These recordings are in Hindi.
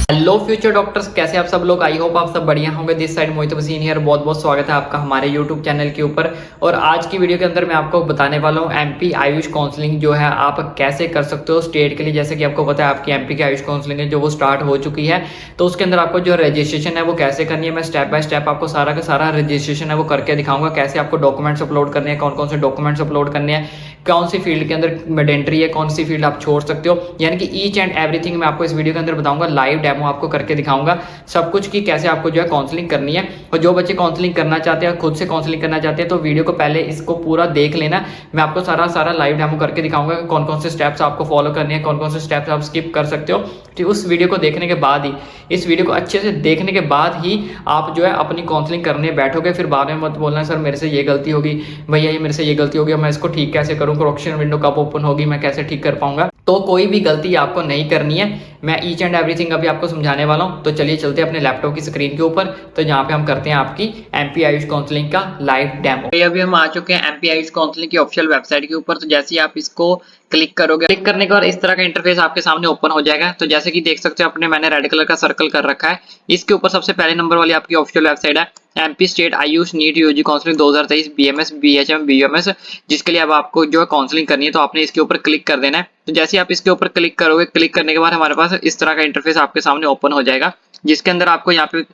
हेलो फ्यूचर डॉक्टर्स, कैसे आप सब लोग। आई होप आप सब बढ़िया होंगे। This side Mohit वसीन here. बहुत बहुत स्वागत है आपका हमारे यूट्यूब चैनल के ऊपर। और आज की वीडियो के अंदर मैं आपको बताने वाला हूँ एमपी आयुष काउंसलिंग जो है आप कैसे कर सकते हो स्टेट के लिए। जैसे कि आपको पता है आपकी एमपी की आयुष काउंसलिंग है जो वो स्टार्ट हो चुकी है, तो उसके अंदर आपको जो रजिस्ट्रेशन है वो कैसे करनी है, मैं स्टेप बाय स्टेप आपको सारा का सारा रजिस्ट्रेशन है वो करके दिखाऊंगा। कैसे आपको डॉक्यूमेंट्स अपलोड करने हैं, कौन कौन से डॉक्यूमेंट्स अपलोड करने हैं, कौन सी फील्ड के अंदर मैंडेटरी है, कौन सी फील्ड आप छोड़ सकते हो, यानी कि ईच एंड एवरीथिंग मैं आपको इस वीडियो के अंदर बताऊंगा। लाइव डेमो आपको करके दिखाऊंगा सब कुछ कि कैसे आपको जो है काउंसलिंग करनी है। और जो बच्चे काउंसलिंग करना चाहते हैं, खुद से काउंसलिंग करना चाहते हैं, तो वीडियो को पहले इसको पूरा देख लेना। मैं आपको सारा सारा लाइव डेमो करके दिखाऊंगा कौन कौन से स्टेप्स आपको फॉलो करने हैं, कौन कौन से स्टेप्स आप स्किप कर सकते हो। ठीक, उस वीडियो को देखने के बाद ही, इस वीडियो को अच्छे से देखने के बाद ही आप जो है अपनी काउंसलिंग करने बैठोगे। फिर बाद में मत बोलना सर मेरे से ये गलती होगी, भैया ये मेरे से ये गलती होगी, मैं इसको ठीक कैसे करूँ, करेक्शन विंडो कब ओपन होगी, मैं कैसे ठीक कर पाऊंगा। तो कोई भी गलती आपको नहीं करनी है। मैं ईच एंड एवरीथिंग अभी आपको समझाने वाला हूं। तो चलिए चलते हैं अपने लैपटॉप की स्क्रीन के ऊपर, तो जहां पे हम करते हैं आपकी एमपी आयुष काउंसलिंग का लाइव डेमो। अभी हम आ चुके हैं एमपी आयुष काउंसलिंग की ऑफिशियल वेबसाइट के ऊपर। तो जैसे ही आप इसको क्लिक करोगे, क्लिक करने के बाद इस तरह का इंटरफेस आपके सामने ओपन हो जाएगा। तो जैसे कि देख सकते हो अपने मैंने रेड कलर का सर्कल कर रखा है। इसके ऊपर सबसे पहले नंबर वाली आपकी ऑफिशियल वेबसाइट है MP state AYUSH NEET UG counselling 2023 BAMS BHMS BUMS, जिसके लिए अब आपको जो है काउंसलिंग करनी है। तो आपने इसके ऊपर क्लिक कर देना है। तो जैसे ही आप इसके ऊपर क्लिक करोगे, क्लिक करने के बाद हमारे पास इस तरह का इंटरफेस आपके सामने ओपन हो जाएगा, जिसके अंदर आपको यहाँ पे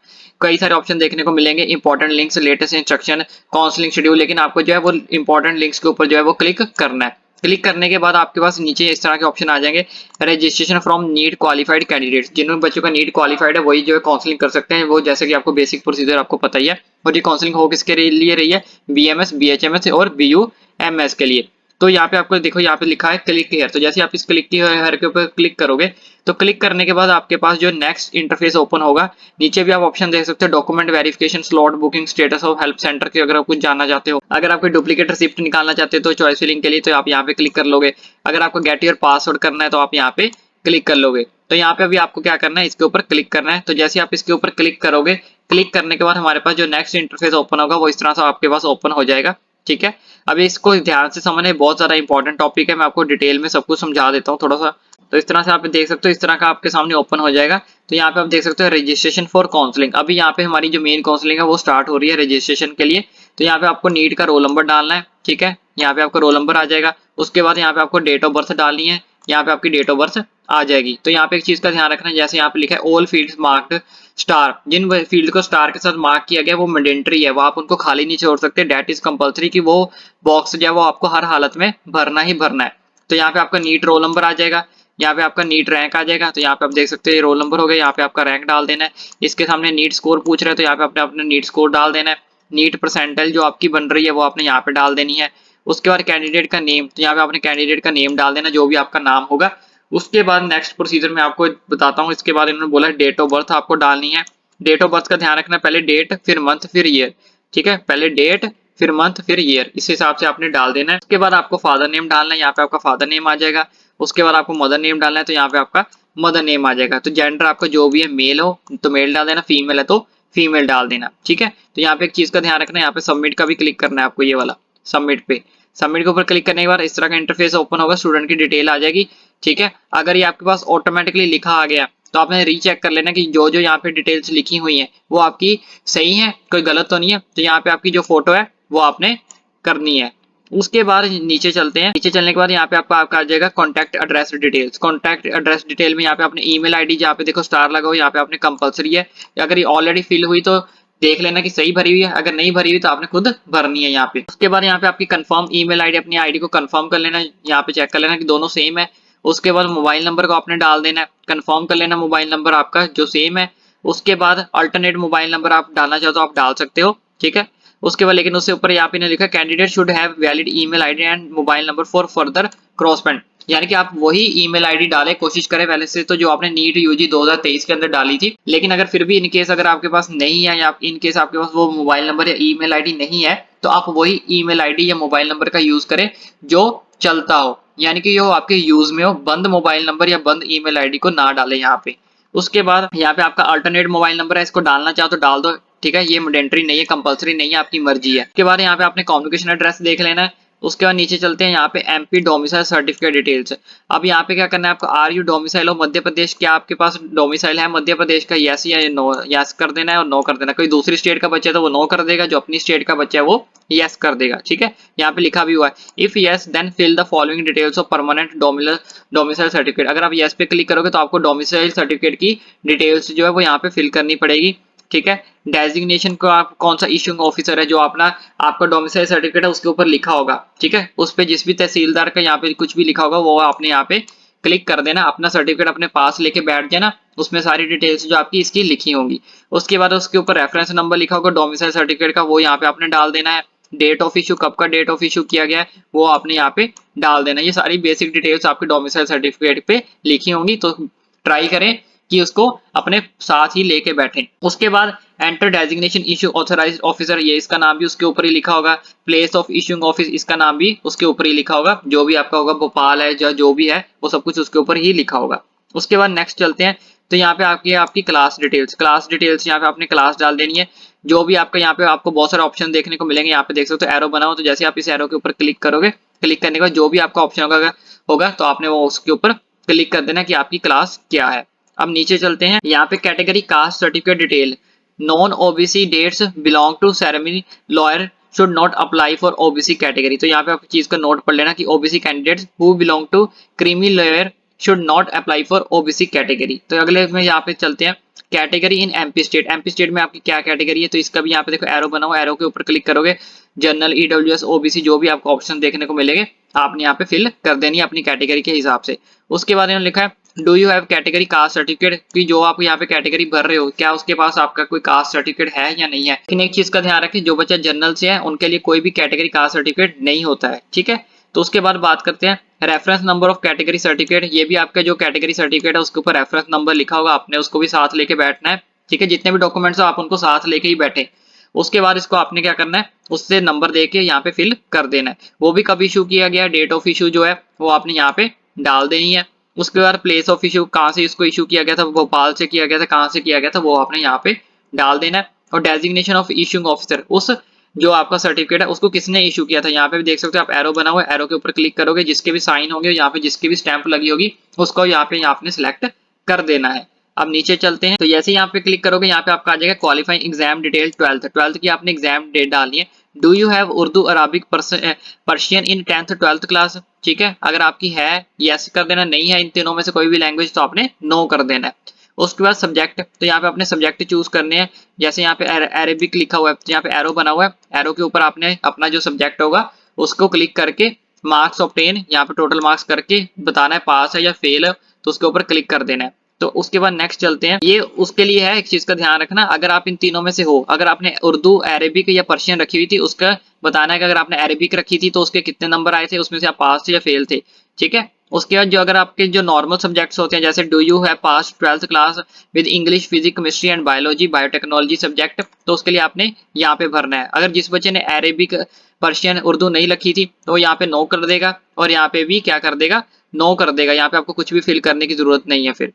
कई सारे ऑप्शन देखने को मिलेंगे। Important links, latest instruction, counselling schedule. लेकिन आपको जो है वो इंपॉर्टेंट लिंक्स के ऊपर जो है वो क्लिक करना है। क्लिक करने के बाद आपके पास नीचे इस तरह के ऑप्शन आ जाएंगे, registration from NEET qualified candidates. जिन बच्चों का नीट क्वालिफाइड है वही जो है काउंसलिंग कर सकते हैं। वो जैसे कि आपको बेसिक प्रोसीजर आपको पता ही है। और ये काउंसलिंग हो किसके लिए रही है, बीएमएस बीएचएमएस और बीयूएमएस के लिए। तो यहाँ पे आपको देखो, यहाँ पे लिखा है क्लिक हियर। तो जैसे आप इस क्लिक हियर के ऊपर क्लिक करोगे, तो क्लिक करने के बाद आपके पास जो नेक्स्ट इंटरफेस ओपन होगा। नीचे भी आप ऑप्शन देख सकते हो, document verification, slot booking, status of help centre के अगर आप कुछ जानना चाहते हो। अगर आप कोई डुप्लीकेट रिसिप्ट निकालना चाहते हो तो चॉइस फिलिंग के लिए तो आप यहाँ पे क्लिक कर लोगे। अगर आपको गेट योर पासवर्ड करना है तो आप यहाँ पे क्लिक कर लोगे। तो यहाँ पे अभी आपको क्या करना है, इसके ऊपर क्लिक करना है। तो जैसे आप इसके ऊपर क्लिक करोगे, क्लिक करने के बाद हमारे पास जो नेक्स्ट इंटरफेस ओपन होगा वो इस तरह से आपके पास ओपन हो जाएगा। ठीक है, अभी इसको ध्यान से समझने, बहुत ज्यादा इंपॉर्टेंट टॉपिक है। मैं आपको डिटेल में सब कुछ समझा देता हूँ थोड़ा सा। तो इस तरह से आप देख सकते हो, इस तरह का आपके सामने ओपन हो जाएगा। तो यहाँ पे आप देख सकते हो रजिस्ट्रेशन फॉर काउंसलिंग। अभी यहाँ पे हमारी जो मेन काउंसलिंग है वो स्टार्ट हो रही है रजिस्ट्रेशन के लिए। तो यहाँ पे आपको नीट का रोल नंबर डालना है। ठीक है, यहाँ पे आपका रोल नंबर आ जाएगा। उसके बाद यहाँ पे आपको डेट ऑफ बर्थ डालनी है। यहाँ पे आपकी डेट ऑफ बर्थ आ जाएगी। तो यहाँ पे एक चीज का ध्यान रखना है, जैसे यहाँ पे लिखा है ऑल फील्ड्स मार्क्ड स्टार। जिन फील्ड को स्टार के साथ मार्क किया गया वो मैंडेटरी है, वो आप उनको खाली नहीं छोड़ सकते। डेट इज कंपलसरी कि वो बॉक्स जो है वो आपको हर हालत में भरना ही भरना है। तो यहाँ पे आपका नीट रोल नंबर आ जाएगा, यहाँ पे आपका नीट रैंक आ जाएगा। तो यहाँ पे आप देख सकते हैं रोल नंबर हो गया, यहाँ पे आपका रैंक डाल देना है। इसके सामने नीट स्कोर पूछ रहे हैं तो यहाँ पे आपने अपने नीट स्कोर डाल देना है। नीट परसेंटाइल जो आपकी बन रही है वो आपने यहाँ पे डाल देनी है। उसके बाद कैंडिडेट का नेम, तो यहाँ पे आपने कैंडिडेट का नेम डाल देना, जो भी आपका नाम होगा। उसके बाद नेक्स्ट प्रोसीजर मैं आपको बताता हूँ। इसके बाद इन्होंने बोला डेट ऑफ बर्थ आपको डालनी है। डेट ऑफ बर्थ का ध्यान रखना, पहले डेट फिर मंथ फिर ईयर। ठीक है, पहले डेट फिर मंथ फिर ईयर, इस हिसाब से आपने डाल देना है। उसके बाद आपको फादर नेम डालना है, यहाँ पे आपका फादर नेम आ जाएगा। उसके बाद आपको मदर नेम डालना है, तो यहाँ पे आपका मदर नेम आ जाएगा। तो जेंडर आपका जो भी है, मेल हो तो मेल डाल देना, फीमेल है तो फीमेल डाल देना। ठीक है, तो यहाँ पे एक चीज का ध्यान रखना है, यहाँ पे सबमिट का भी क्लिक करना है आपको, ये वाला सबमिट पे। सबमिट के ऊपर क्लिक करने के बाद इस तरह का इंटरफेस ओपन होगा, स्टूडेंट की डिटेल आ जाएगी। ठीक है, अगर ये आपके पास ऑटोमेटिकली लिखा आ गया तो आपने रीचेक कर लेना कि जो जो यहाँ पे डिटेल्स लिखी हुई है वो आपकी सही है, कोई गलत तो नहीं है। तो यहाँ पे आपकी जो फोटो है वो आपने करनी है। उसके बाद नीचे चलते हैं। नीचे चलने के बाद यहाँ पे आपका आ जाएगा contact address details. Contact address detail में यहाँ पे अपने ईमेल आईडी, जहाँ पे देखो स्टार लगा हो, यहाँ पे आपने कंपलसरी है। अगर ये ऑलरेडी फिल हुई तो देख लेना कि सही भरी हुई है, अगर नहीं भरी हुई तो आपने खुद भरनी है यहाँ पे। उसके बाद यहाँ पे आपकी कंफर्म ईमेल आईडी, अपनी आईडी को कंफर्म कर लेना, यहाँ पे चेक कर लेना कि दोनों सेम है। उसके बाद मोबाइल नंबर को आपने डाल देना है, कंफर्म कर लेना मोबाइल नंबर आपका जो सेम है। उसके बाद अल्टरनेट मोबाइल नंबर आप डालना चाहो तो आप डाल सकते हो। ठीक है, उसके बाद लेकिन उससे ऊपर यहाँ पे लिखा candidate should have valid email ID and mobile number for further क्रॉसमेंट, यानी कि आप वही ईमेल आईडी डालें, कोशिश करें पहले से तो जो आपने नीट यूजी 2023 के अंदर डाली थी। लेकिन अगर फिर भी इनकेस अगर आपके पास नहीं है, या इनकेस आपके पास वो मोबाइल नंबर या ईमेल आईडी नहीं है, तो आप वही ईमेल आईडी या मोबाइल नंबर का यूज करें जो चलता हो, यानी कि जो आपके यूज में हो। बंद मोबाइल नंबर या बंद ईमेल आईडी को ना डालें यहाँ पे। उसके बाद यहाँ पे आपका अल्टरनेट मोबाइल नंबर है, इसको डालना चाहो तो डाल दो। ठीक है, ये मैंडेटरी नहीं है, कंपलसरी नहीं है, आपकी मर्जी है। उसके बाद यहाँ पे आपने कम्युनिकेशन एड्रेस देख लेना है। उसके बाद नीचे चलते हैं यहाँ पे एमपी डोमिसाइल सर्टिफिकेट डिटेल्स। अब यहाँ पे क्या करना है आपको, are you domicile of Madhya Pradesh, क्या आपके पास डोमिसाइल है मध्य प्रदेश का, यस या नो, यस कर देना है और नो कर देना। कोई दूसरी स्टेट का बच्चा है तो वो नो कर देगा, जो अपनी स्टेट का बच्चा है वो यस कर देगा। ठीक है, यहाँ पे लिखा भी हुआ है if yes then fill the following details of permanent domicile certificate. अगर आप यस पे क्लिक करोगे तो आपको डोमिसाइल सर्टिफिकेट की डिटेल्स जो है वो यहाँ पे फिल करनी पड़ेगी। ठीक है, डेजिग्नेशन को आप कौन सा इशूइंग ऑफिसर है जो अपना आपका डोमिसाइल सर्टिफिकेट है उसके ऊपर लिखा होगा। ठीक है, उस पे जिस भी तहसीलदार का यहाँ पे कुछ भी लिखा होगा वो आपने यहाँ पे क्लिक कर देना, अपना सर्टिफिकेट अपने पास लेके बैठ जाना, उसमें सारी डिटेल्स जो आपकी इसकी लिखी होंगी। उसके बाद उसके ऊपर रेफरेंस नंबर लिखा होगा डोमिसाइल सर्टिफिकेट का, वो यहाँ पे आपने डाल देना है। डेट ऑफ इशू, कब का डेट ऑफ इशू किया गया है वो आपने यहाँ पे डाल देना। ये सारी बेसिक डिटेल्स आपके डोमिसाइल सर्टिफिकेट पे लिखी होंगी, तो ट्राई करें कि उसको अपने साथ ही लेके बैठे। उसके बाद enter designation issue authorised officer, ये इसका नाम भी उसके ऊपर ही लिखा होगा। प्लेस ऑफ इशूइंग ऑफिस, इसका नाम भी उसके ऊपर ही लिखा होगा। जो भी आपका होगा भोपाल है जो भी है वो सब कुछ उसके ऊपर ही लिखा होगा। उसके बाद नेक्स्ट चलते हैं, तो यहाँ पे आपकी क्लास डिटेल्स यहाँ पे आपने क्लास डाल देनी है। जो भी आपका यहाँ पे आपको बहुत सारे ऑप्शन देखने को मिलेंगे, यहाँ पे देख सकते हो एरो बना हो, तो जैसे आप इस एरो के ऊपर क्लिक करोगे, क्लिक करने के बाद जो भी आपका ऑप्शन होगा तो आपने वो उसके ऊपर क्लिक कर देना कि आपकी क्लास क्या है। अब नीचे चलते हैं, यहाँ पे category caste certificate detail, non OBC that's belong to ceremony layer should not apply for OBC category. तो यहाँ पे आप चीज का नोट पढ़ लेना कि OBC candidates who belong to creamy layer should not apply for OBC category. तो अगले में यहाँ पे चलते हैं, कैटेगरी इन एमपी स्टेट में आपकी क्या कैटेगरी है, तो इसका भी यहाँ पे देखो एरो बना हुआ, एरो के ऊपर क्लिक करोगे, जनरल, ईडब्ल्यूएस, ओबीसी जो भी आपको ऑप्शन देखने को मिलेंगे आपने यहाँ पे फिल कर देनी है अपनी कैटेगरी के हिसाब से। उसके बाद इन्होंने लिखा है do you have category caste certificate, कि जो आप यहाँ पे कैटेगरी भर रहे हो क्या उसके पास आपका कोई कास्ट सर्टिफिकेट है या नहीं है। लेकिन एक चीज का ध्यान रखें, जो बच्चा जनरल से है उनके लिए कोई भी कैटेगरी कास्ट सर्टिफिकेट नहीं होता है। ठीक है, तो उसके बाद बात करते हैं reference number of category certificate. ये भी आपका जो कैटेगरी सर्टिफिकेट है उसके ऊपर रेफरेंस नंबर लिखा होगा, आपने उसको भी साथ लेके बैठना है। ठीक है, जितने भी डॉक्यूमेंट्स हो आप उनको साथ लेके ही बैठे। उसके बाद इसको आपने क्या करना है, उससे नंबर देके यहाँ पे फिल कर देना है। वो भी कब इशू किया गया, डेट ऑफ इशू जो है वो आपने यहाँ पे डाल देनी है। उसके बाद प्लेस ऑफ इशू, कहाँ से इसको इशू किया गया था, भोपाल से किया गया था, कहाँ से किया गया था वो आपने यहाँ पे डाल देना है। और डेजिग्नेशन ऑफ इशूइंग ऑफिसर, उस जो आपका सर्टिफिकेट है उसको किसने इशू किया था, यहाँ पे भी देख सकते हो आप एरो बना हुआ है, एरो के ऊपर क्लिक करोगे, जिसके भी साइन होंगे यहाँ पे, जिसकी भी स्टैंप लगी होगी उसको यहाँ पे आपने सिलेक्ट कर देना है। अब नीचे चलते हैं, तो जैसे यहाँ पे क्लिक करोगे यहाँ पे आपका आ जाएगा क्वालिफाइंग एग्जाम डिटेल 12th की आपने एग्जाम डेट डालनी है। Do you have Urdu Arabic Persian in 10th 12th class. ठीक है, अगर आपकी है यस कर देना, नहीं है इन तीनों में से कोई भी लैंग्वेज तो आपने नो कर देना है। उसके बाद सब्जेक्ट, तो यहाँ पे अपने सब्जेक्ट चूज करने हैं। जैसे यहाँ पे अरेबिक लिखा हुआ है, यहाँ पे एरो बना हुआ है, एरो के ऊपर आपने अपना जो सब्जेक्ट होगा उसको क्लिक करके मार्क्स ऑब्टेन, यहाँ पे टोटल मार्क्स करके बताना है पास है या फेल है, तो उसके ऊपर क्लिक कर देना है। तो उसके बाद नेक्स्ट चलते हैं, ये उसके लिए है, एक चीज का ध्यान रखना, अगर आप इन तीनों में से हो, अगर आपने उर्दू, अरेबिक या पर्शियन रखी हुई थी उसका बताना है कि अगर आपने अरेबिक रखी थी तो उसके कितने नंबर आए थे, उसमें से आप पास थे या फेल थे। ठीक है, उसके बाद जो अगर आपके जो नॉर्मल सब्जेक्ट्स होते हैं, जैसे do you have pass 12th class with English, physics, chemistry and biology, biotechnology subject, तो उसके लिए आपने यहाँ पे भरना है। अगर जिस बच्चे ने अरेबिक, पर्शियन, उर्दू नहीं रखी थी तो यहाँ पे नो कर देगा, और यहाँ पे भी क्या कर देगा, नो कर देगा। यहाँ पे आपको कुछ भी फिल करने की जरूरत नहीं है फिर।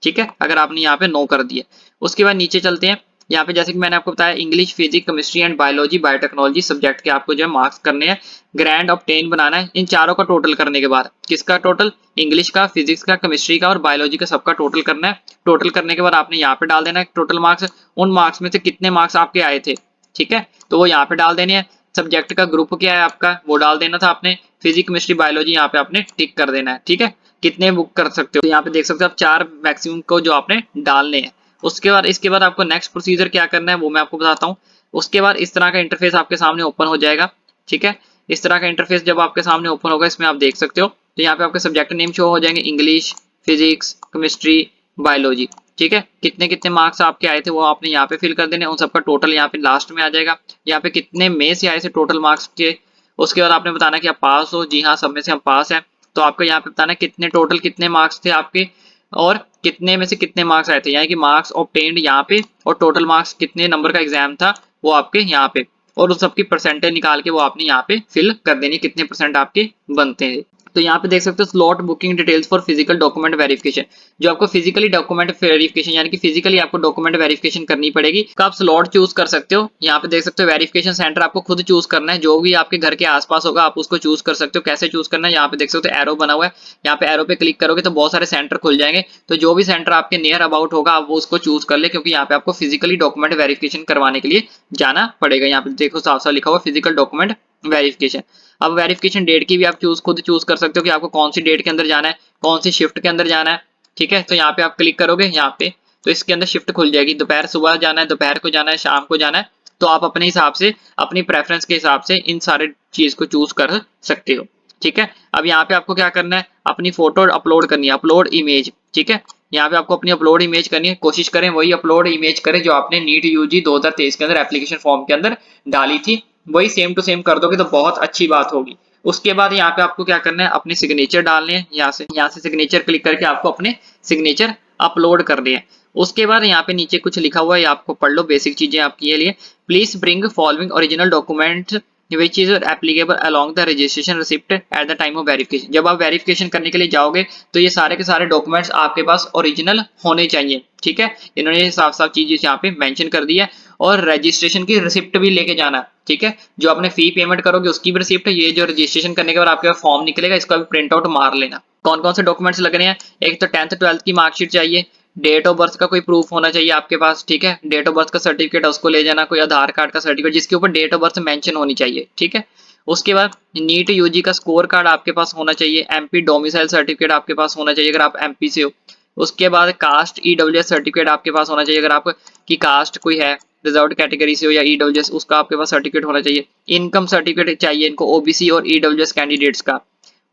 ठीक है, अगर आपने यहाँ पे नो कर दिया। उसके बाद नीचे चलते हैं, यहाँ पे जैसे कि मैंने आपको बताया English, physics, chemistry and biology, biotechnology subject के आपको जो है मार्क्स करने हैं, ग्रैंड ऑब्टेन बनाना है। इन चारों का टोटल करने के बाद, किसका टोटल, इंग्लिश का, फिजिक्स का, केमिस्ट्री का और बायोलॉजी का, सबका टोटल करना है। टोटल करने के बाद आपने यहाँ पे डाल देना है टोटल मार्क्स, उन मार्क्स में से कितने मार्क्स आपके आए थे। ठीक है, तो वो यहाँ पे डाल देने हैं। सब्जेक्ट का ग्रुप क्या है आपका वो डाल देना था आपने, फिजिक्स, केमिस्ट्री, बायोलॉजी यहाँ पे आपने टिक कर देना है। ठीक है, कितने बुक कर सकते हो, तो यहाँ पे देख सकते हो आप 4 मैक्सिमम को जो आपने डालने हैं। उसके बाद इसके बाद आपको नेक्स्ट प्रोसीजर क्या करना है वो मैं आपको बताता हूँ। उसके बाद इस तरह का इंटरफेस आपके सामने ओपन हो जाएगा। ठीक है, इस तरह का इंटरफेस जब आपके सामने ओपन होगा, इसमें आप देख सकते हो, तो यहाँ पे आपके सब्जेक्ट नेम शो हो जाएंगे, इंग्लिश, फिजिक्स, केमिस्ट्री, बायोलॉजी। ठीक है, कितने कितने मार्क्स आपके आए थे वो आपने यहाँ पे फिल कर देने, उन सबका टोटल यहाँ पे लास्ट में आ जाएगा। यहाँ पे कितने में से आए थे टोटल मार्क्स के, उसके बाद आपने बताना कि आप पास हो, जी हाँ सब में से हम पास हैं, तो आपको यहाँ पे बताना कितने टोटल कितने मार्क्स थे आपके, और कितने में से कितने मार्क्स आए थे, यानी कि मार्क्स ऑब्टेन्ड यहाँ पे, और टोटल मार्क्स कितने नंबर का एग्जाम था वो आपके यहाँ पे, और उस सबकी परसेंटेज निकाल के वो आपने यहाँ पे फिल कर देनी, कितने परसेंट आपके बनते हैं। तो यहाँ पे देख सकते हो slot booking details for physical document verification, जो आपको फिजिकली डॉक्यूमेंट वेरिफिकेशन यानी कि फिजिकली आपको डॉक्यूमेंट वेरिफिकेशन करनी पड़ेगी, तो आप स्लॉट चूज कर सकते हो। यहाँ पे देख सकते हो वेरिफिकेशन सेंटर आपको खुद चूज करना है, जो भी आपके घर के आसपास होगा आप उसको चूज कर सकते हो। कैसे चूज करना है, यहाँ पे देख सकते हो एरो बना हुआ है, यहाँ पे एरो पे क्लिक करोगे तो बहुत सारे सेंटर खुल जाएंगे। तो जो भी सेंटर आपके नियर अबाउट होगा आप वो उसको चूज कर ले, क्योंकि यहाँ पे आपको फिजिकली डॉक्यूमेंट वेरिफिकेशन करवाने के लिए जाना पड़ेगा। यहाँ पे देखो साफ साफ लिखा हुआ फिजिकल डॉक्यूमेंट वेरिफिकेशन। अब वेरिफिकेशन डेट की भी आप खुद चूज कर सकते हो कि आपको कौन सी डेट के अंदर जाना है, कौन सी शिफ्ट के अंदर जाना है। ठीक है, तो यहाँ पे आप क्लिक करोगे यहाँ पे, तो इसके अंदर शिफ्ट खुल जाएगी, दोपहर सुबह जाना है, दोपहर को जाना है, शाम को जाना है। तो आप अपने हिसाब से अपनी प्रेफरेंस के हिसाब से इन सारे चीज को चूज कर सकते हो। ठीक है, अब यहाँ पे आपको क्या करना है, अपनी फोटो अपलोड करनी है, अपलोड इमेज। ठीक है, यहाँ पे आपको अपनी अपलोड इमेज करनी है, कोशिश करें वही अपलोड इमेज करें जो आपने नीट यूजी 2023 के अंदर एप्लीकेशन फॉर्म के अंदर डाली थी, वही सेम टू सेम कर दोगे तो बहुत अच्छी बात होगी। उसके बाद यहाँ पे आपको क्या करना है, अपने सिग्नेचर डालने हैं, यहाँ से सिग्नेचर क्लिक करके आपको अपने सिग्नेचर अपलोड करने हैं। उसके बाद यहाँ पे नीचे कुछ लिखा हुआ है, आपको पढ़ लो, बेसिक चीजें आपकी ये लिए। Please bring following original document which is applicable along the registration receipt at the time of verification। जब आप वेरिफिकेशन करने के लिए जाओगे तो ये सारे के सारे डॉक्यूमेंट्स आपके पास ओरिजिनल होने चाहिए। ठीक है, इन्होंने साफ साफ चीज यहाँ पे मेंशन कर दी है। और रजिस्ट्रेशन की रिसिप्ट भी लेके जाना। ठीक है, जो आपने फी पेमेंट करोगे उसकी भी रिसिप्ट, ये जो रजिस्ट्रेशन करने के बाद आपके पास फॉर्म निकलेगा इसका भी प्रिंट आउट मार लेना। कौन कौन से डॉक्यूमेंट्स लगने हैं, एक तो 10th 12th की मार्कशीट चाहिए, डेट ऑफ बर्थ का कोई प्रूफ होना चाहिए आपके पास। ठीक है, डेट ऑफ बर्थ का सर्टिफिकेट उसको ले जाना, कोई आधार कार्ड का सर्टिफिकेट जिसके ऊपर डेट ऑफ बर्थ मेंशन होनी चाहिए। ठीक है, उसके बाद नीट यूजी का स्कोर कार्ड आपके पास होना चाहिए, एमपी डोमिसाइल सर्टिफिकेट आपके पास होना चाहिए अगर आप एमपी से हो। उसके बाद कास्ट ईडब्ल्यूएस सर्टिफिकेट आपके पास होना चाहिए, अगर आप की कास्ट कोई है रिजर्व्ड कैटेगरी से हो या ईडब्ल्यूएस, उसका आपके पास सर्टिफिकेट होना चाहिए। इनकम सर्टिफिकेट चाहिए इनको ओबीसी और ईडब्ल्यूएस कैंडिडेट्स का।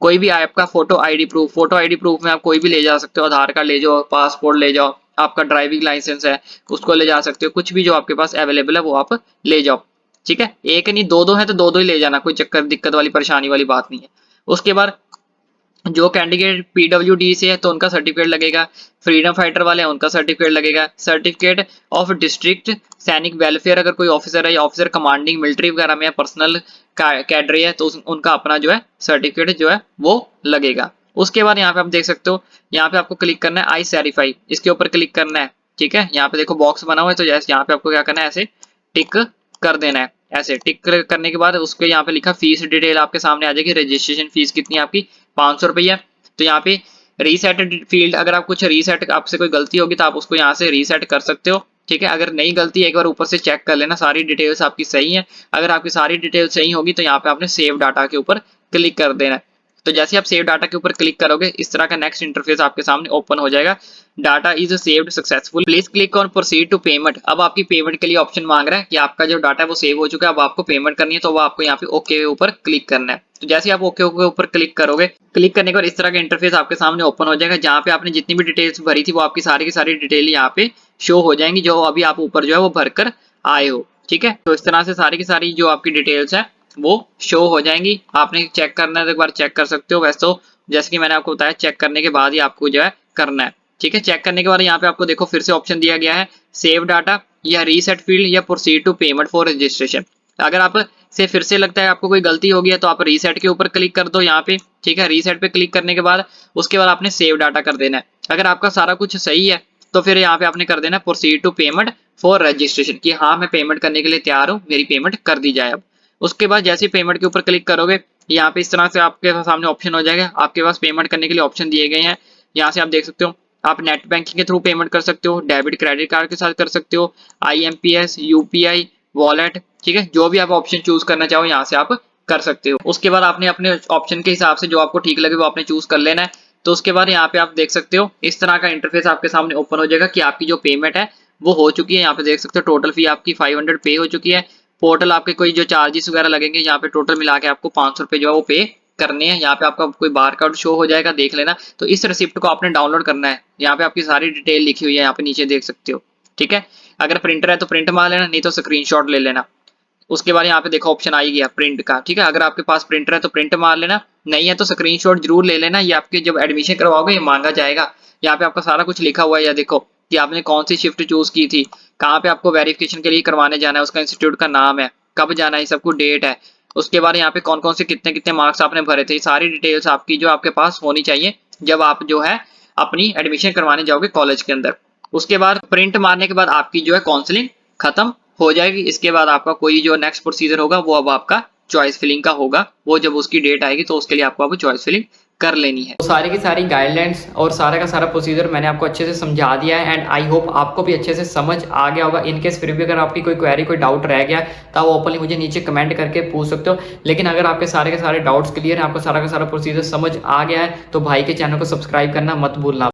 कोई भी आपका फोटो आईडी प्रूफ में आप कोई भी ले जा सकते हो, आधार कार्ड ले जाओ, पासपोर्ट ले जाओ, आपका ड्राइविंग लाइसेंस है उसको ले जा सकते हो, कुछ भी जो आपके पास अवेलेबल है वो आप ले जाओ। ठीक है, एक नहीं दो दो है तो दो दो ही ले जाना, कोई चक्कर दिक्कत वाली परेशानी वाली बात नहीं है। उसके बाद जो कैंडिडेट पीडब्ल्यूडी से है तो उनका सर्टिफिकेट लगेगा, फ्रीडम फाइटर वाले हैं उनका सर्टिफिकेट लगेगा, सर्टिफिकेट ऑफ डिस्ट्रिक्ट सैनिक वेलफेयर अगर कोई ऑफिसर है या ऑफिसर कमांडिंग मिलिट्री वगैरह में पर्सनल कैडरे है तो उनका अपना जो है सर्टिफिकेट जो है वो लगेगा। उसके बाद यहाँ पे आप देख सकते हो, यहाँ पे आपको क्लिक करना है आई सेरिफाई, इसके ऊपर क्लिक करना है। ठीक है, यहाँ पे देखो बॉक्स बना हुआ है, तो जैसे यहाँ पे आपको क्या करना है, ऐसे टिक कर देना है। ऐसे टिक करने के बाद उसके यहाँ पे लिखा फीस डिटेल आपके सामने आ जाएगी, रजिस्ट्रेशन फीस कितनी है आपकी 500 रुपया। तो यहाँ पे रीसेट फील्ड, अगर आप कुछ रीसेट आपसे कोई गलती होगी तो आप उसको यहाँ से रीसेट कर सकते हो। ठीक है, अगर नहीं गलती एक बार ऊपर से चेक कर लेना सारी डिटेल्स आपकी सही है। अगर आपकी सारी डिटेल्स सही होगी तो यहाँ पे आपने सेव डाटा के ऊपर क्लिक कर देना है। तो जैसे आप सेव डाटा के ऊपर क्लिक करोगे इस तरह का नेक्स्ट इंटरफेस आपके सामने ओपन हो जाएगा। Data is saved successful, please click on proceed to payment. अब आपकी पेमेंट के लिए ऑप्शन मांग रहा है कि आपका जो डाटा है वो सेव हो चुका है, अब आपको पेमेंट करनी है, तो वो आपको यहाँ पे ओके के ऊपर क्लिक करना है। तो जैसे आप ओके के ऊपर क्लिक करोगे, क्लिक करने के बाद इस तरह का इंटरफेस आपके सामने ओपन हो जाएगा, जहाँ पे आपने जितनी भी डिटेल्स भरी थी वो आपकी सारी की सारी डिटेल यहाँ पे शो हो जाएंगी, जो अभी आप ऊपर जो है वो भरकर आए हो। ठीक है, तो इस तरह से सारी की सारी जो आपकी डिटेल्स है वो शो हो जाएंगी। आपने चेक करना है तो एक बार चेक कर सकते हो, वैसे तो जैसे कि मैंने आपको बताया चेक करने के बाद ही आपको जो है करना है। ठीक है, चेक करने के बाद यहाँ पे आपको देखो फिर से ऑप्शन दिया गया है सेव डाटा या रीसेट फील्ड या proceed to payment for registration. अगर आप से फिर से लगता है आपको कोई गलती होगी है तो आप रीसेट के ऊपर क्लिक कर दो यहाँ पे। ठीक है, रीसेट पे क्लिक करने के बाद उसके बाद आपने सेव डाटा कर देना है। अगर आपका सारा कुछ सही है तो फिर यहाँ पे आपने कर देना proceed to payment for registration, कि हाँ मैं पेमेंट करने के लिए तैयार हूँ, मेरी पेमेंट कर दी जाए। अब उसके बाद जैसे पेमेंट के ऊपर क्लिक करोगे यहाँ पे इस तरह से आपके सामने ऑप्शन हो जाएगा, आपके पास पेमेंट करने के लिए ऑप्शन दिए गए हैं। यहाँ से आप देख सकते हो आप नेट बैंकिंग के थ्रू पेमेंट कर सकते हो, डेबिट क्रेडिट कार्ड के साथ कर सकते हो, आईएमपीएस, यूपीआई, वॉलेट। ठीक है, जो भी आप ऑप्शन चूज करना चाहो यहाँ से आप कर सकते हो। उसके बाद आपने अपने ऑप्शन के हिसाब से जो आपको ठीक लगे वो आपने चूज कर लेना है। तो उसके बाद यहाँ पे आप देख सकते हो इस तरह का इंटरफेस आपके सामने ओपन हो जाएगा कि आपकी जो पेमेंट है वो हो चुकी है। यहाँ पे देख सकते हो टोटल फी आपकी 500 पे हो चुकी है। पोर्टल आपके कोई जो चार्जेस वगैरह लगेंगे यहाँ पे टोटल मिला के आपको 500 रुपए जो है वो पे करने हैं। यहाँ पे आपका कोई बार कोड शो हो जाएगा, देख लेना। तो इस रिसिप्ट को आपने डाउनलोड करना है, यहाँ पे आपकी सारी डिटेल लिखी हुई है, यहाँ पे नीचे देख सकते हो। ठीक है, अगर प्रिंटर है तो प्रिंट मार लेना, नहीं तो स्क्रीनशॉट ले लेना। उसके बाद यहाँ पे देखो ऑप्शन आ ही गया प्रिंट का। ठीक है, अगर आपके पास प्रिंटर है तो प्रिंट मार लेना, नहीं है तो स्क्रीनशॉट जरूर ले लेना। ये आपके जब एडमिशन करवाओगे ये मांगा जाएगा। यहाँ पे आपका सारा कुछ लिखा हुआ है, या देखो कि आपने कौन सी शिफ्ट चूज की थी, कहाँ पे आपको वेरिफिकेशन के लिए करवाने जाना है, उसका इंस्टीट्यूट का नाम है, कब जाना है, सब कुछ डेट है, उसके बाद यहाँ पे कौन कौन से कितने कितने मार्क्स आपने भरे थे, सारी डिटेल्स आपकी जो आपके पास होनी चाहिए जब आप जो है अपनी एडमिशन करवाने जाओगे कॉलेज के अंदर। उसके बाद प्रिंट मारने के बाद आपकी जो है काउंसलिंग खत्म हो जाएगी। इसके बाद आपका कोई जो नेक्स्ट प्रोसीजर होगा वो अब आपका चॉइस फिलिंग का होगा। वो जब उसकी डेट आएगी तो उसके लिए आपको अब चॉइस फिलिंग कर लेनी है। तो सारी की सारी गाइडलाइंस और सारा का सारा प्रोसीजर मैंने आपको अच्छे से समझा दिया है एंड आई होप आपको भी अच्छे से समझ आ गया होगा। इनकेस फिर भी अगर आपकी कोई क्वेरी कोई डाउट रह गया तो आप ओपनली मुझे नीचे कमेंट करके पूछ सकते हो। लेकिन अगर आपके सारे के सारे डाउट्स क्लियर है, आपको सारा का सारा प्रोसीजर समझ आ गया है, तो भाई के चैनल को सब्सक्राइब करना मत भूलना।